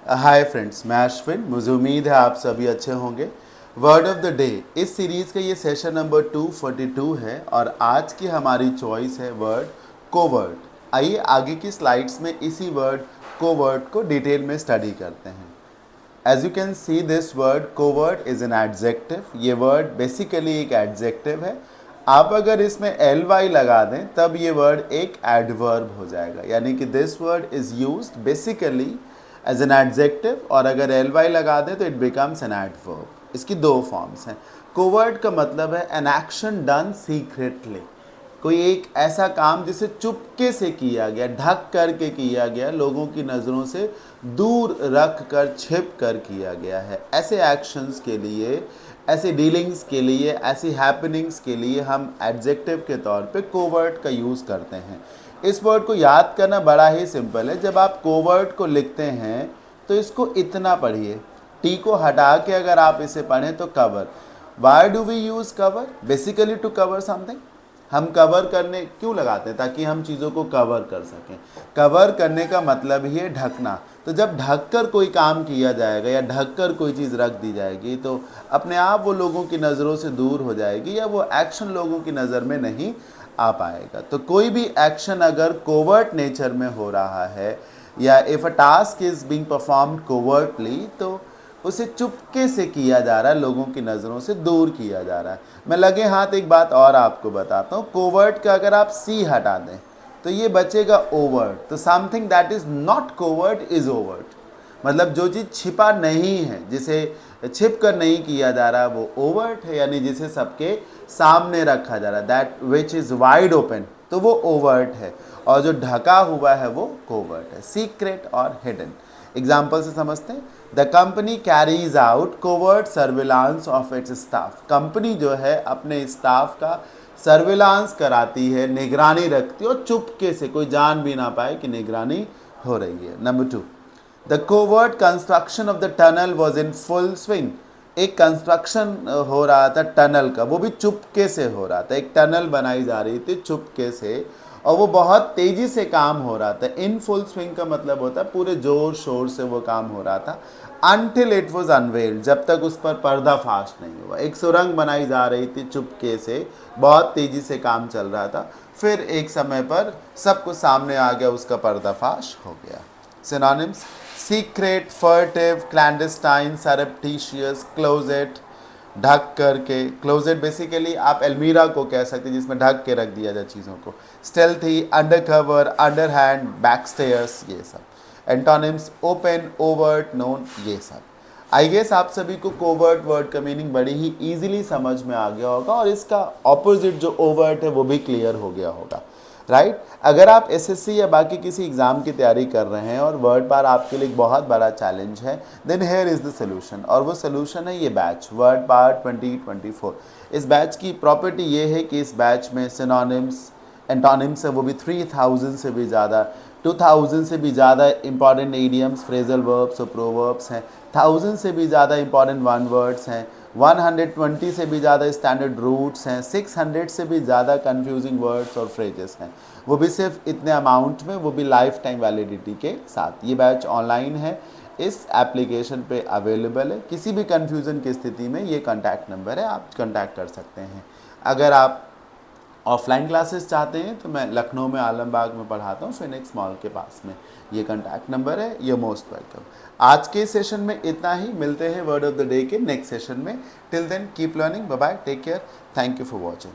Hi friends, मैं अश्विन। मुझे उम्मीद है आप सभी अच्छे होंगे। वर्ड ऑफ द डे इस सीरीज़ का ये सेशन नंबर 242 है और आज की हमारी चॉइस है वर्ड कोवर्ट। आइए आगे की स्लाइड्स में इसी वर्ड कोवर्ट को डिटेल में स्टडी करते हैं। As you can see this word covert is an adjective. ये वर्ड बेसिकली एक एडजेक्टिव है। आप अगर इसमें एल वाई लगा दें तब ये वर्ड एक एडवर्ब हो जाएगा, यानी कि this word is used basically as an adjective, और अगर एल वाई लगा दें तो इट बिकम्स एन एडवर्ब। इसकी दो फॉर्म्स हैं। कोवर्ट का मतलब है एन एक्शन डन सीक्रेटली, कोई एक ऐसा काम जिसे चुपके से किया गया, ढक करके किया गया, लोगों की नज़रों से दूर रख कर, छिप कर किया गया है। ऐसे एक्शंस के लिए, ऐसे डीलिंग्स के लिए, ऐसी हैपनिंग्स के लिए हम एडजेक्टिव के तौर पे कोवर्ट का यूज़ करते हैं। इस वर्ड को याद करना बड़ा ही सिंपल है। जब आप कोवर्ट को लिखते हैं तो इसको इतना पढ़िए, टी को हटा के अगर आप इसे पढ़ें तो cover. Why do we use cover? Basically to cover something. हम कवर करने क्यों लगाते हैं? ताकि हम चीज़ों को कवर कर सकें। कवर करने का मतलब ही है ढकना। तो जब ढककर कोई काम किया जाएगा या ढककर कोई चीज़ रख दी जाएगी तो अपने आप वो लोगों की नज़रों से दूर हो जाएगी, या वो एक्शन लोगों की नज़र में नहीं आ पाएगा। तो कोई भी एक्शन अगर कोवर्ट नेचर में हो रहा है, या if a task is being performed covertly, तो उसे चुपके से किया जा रहा है, लोगों की नज़रों से दूर किया जा रहा है। मैं लगे हाथ एक बात और आपको बताता हूँ। कोवर्ट का अगर आप सी हटा दें तो ये बचेगा ओवर्ट। तो something that is not covert is overt. मतलब जो चीज़ छिपा नहीं है, जिसे छिप कर नहीं किया जा रहा, वो ओवर्ट है, यानी जिसे सबके सामने रखा जा रहा है, that which is wide open, तो वो ओवर्ट है। और जो ढका हुआ है वो कोवर्ट है, सीक्रेट और हिडन। एग्जाम्पल से समझते हैं। The company carries out covert surveillance of its staff. Company जो है अपने स्टाफ का सर्विलांस कराती है, निगरानी रखती है, और चुपके से कोई जान भी ना पाए कि निगरानी हो रही है। Number 2, the covert construction of the tunnel was in full swing. एक कंस्ट्रक्शन हो रहा था टनल का, वो भी चुपके से हो रहा था। एक टनल बनाई जा रही थी चुपके से, और वो बहुत तेज़ी से काम हो रहा था। इन फुल स्विंग का मतलब होता है पूरे जोर शोर से वो काम हो रहा था। अनटिल इट वॉज अनवेल्ड, जब तक उस पर पर्दाफाश नहीं हुआ। एक सुरंग बनाई जा रही थी चुपके से, बहुत तेज़ी से काम चल रहा था, फिर एक समय पर सबको सामने आ गया, उसका पर्दाफाश हो गया। Synonyms: secret, furtive, clandestine, surreptitious, closet, ढक करके। क्लोजेट बेसिकली आप अलमीरा को कह सकते हैं जिसमें ढक के रख दिया जाए चीज़ों को। स्टेल्थी, अंडरकवर, अंडरहैंड, बैकस्टेयर्स, ये सब। एंटोनिम्स: ओपन, ओवर्ट, नोन, ये सब। आई गेस आप सभी को कोवर्ट वर्ड का मीनिंग बड़ी ही ईजिली समझ में आ गया होगा, और इसका ऑपोजिट जो ओवर्ट है वो भी क्लियर हो गया होगा, राइट? अगर आप एसएससी या बाकी किसी एग्ज़ाम की तैयारी कर रहे हैं और वर्ड पार आपके लिए एक बहुत बड़ा चैलेंज है, then here is the solution. और वो सोल्यूशन है ये बैच, वर्ड पार 2024। इस बैच की प्रॉपर्टी ये है कि इस बैच में सिनोनिम्स, एंटोनिम्स है, वो भी 3000 से भी ज़्यादा, 2000 से भी ज़्यादा इंपॉर्टेंट इडियम्स, फ्रेजल वर्ब्स और प्रोवर्ब्स हैं, 1000 से भी ज़्यादा इंपॉर्टेंट वन वर्ड्स हैं, 120 से भी ज़्यादा स्टैंडर्ड रूट्स हैं, 600 से भी ज़्यादा कंफ्यूजिंग वर्ड्स और फ्रेजेस हैं, वो भी सिर्फ इतने अमाउंट में, वो भी लाइफ टाइम वैलिडिटी के साथ। ये बैच ऑनलाइन है, इस एप्लीकेशन पे अवेलेबल है। किसी भी कन्फ्यूज़न की स्थिति में ये कॉन्टैक्ट नंबर है, आप कॉन्टैक्ट कर सकते हैं। अगर आप ऑफलाइन क्लासेस चाहते हैं तो मैं लखनऊ में आलमबाग में पढ़ाता हूँ, फिनिक्स मॉल के पास में। ये कॉन्टैक्ट नंबर है, ये मोस्ट वेलकम। आज के सेशन में इतना ही। मिलते हैं वर्ड ऑफ द डे के नेक्स्ट सेशन में। Till then keep learning. Bye bye, take care, thank you for watching.